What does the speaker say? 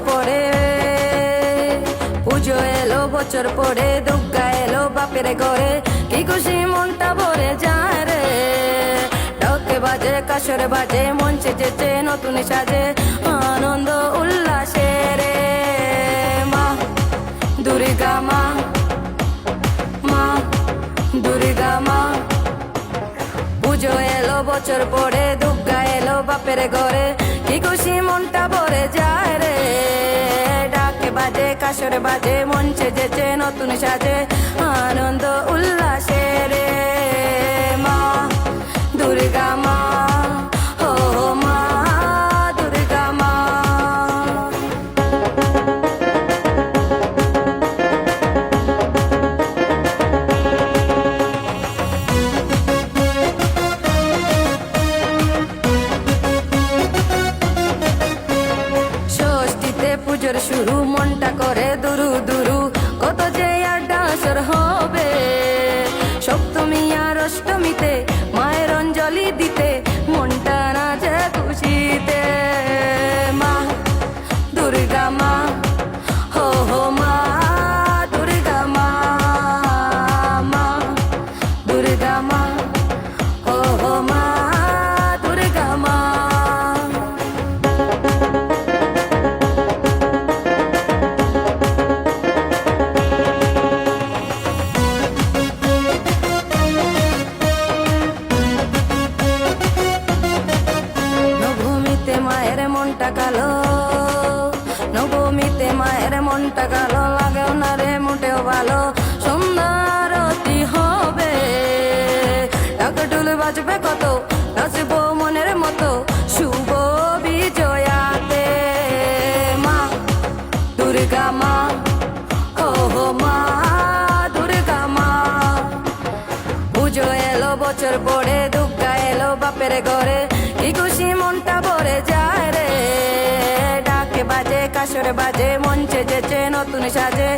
পরে, পুজো এলো বছর পরে, দুর্গা এলো বাপের ঘরে, কি খুশি মনটা ভরে যায় রে। ঢাকে বাজে কাসর বাজে, মন সেজেছে নতুন সাজে, আনন্দ উল্লাসে রে। মা দুর্গা মা, মা দুর্গা মা, পুজো এলো বছর পরে, দুর্গা এলো বাপের ঘরে, কি খুশি মনটা ভরে যায় রে। ডাকে বাজে কাসর বাজে, মন সেজেছে নতুন সাজে, আনন্দ উল্লাসে রে। মা দুর্গা মা, ও মা দুর্গা মা। ষষ্ঠীতে পুজোর শুরু, মনটা করে দুরু দুরু, কত যে আড্ডা আসর হবে। সপ্তমী আর অষ্টমীতে মায়ের অঞ্জলি দিতে, মনটা নাচে খুশিতে। মা দুর্গা মা, হো হো মা দুর্গা মা, মা দুর্গা মা, হো হো মা দুর্গা মা। নবমীতে মায়ের মনটা কালো, নবমীতে মায়ের মনটা কালো, লাগেও না রে মোটেও ভালো। সন্ধ্যা আরতি হবে, ঢাকঢোল বাজবে কত, নাচবো মনের মতো, শুভ বিজয়াতে। মা দুর্গা মা, ও মা দুর্গা মা, পুজো এলো বছর পরে, দুর্গা এলো বাপের ঘরে, কি খুশি মনটা ভরে যায় রে। ডাকে বাজে কাসর বাজে, মন সেজেছে নতুন সাজে,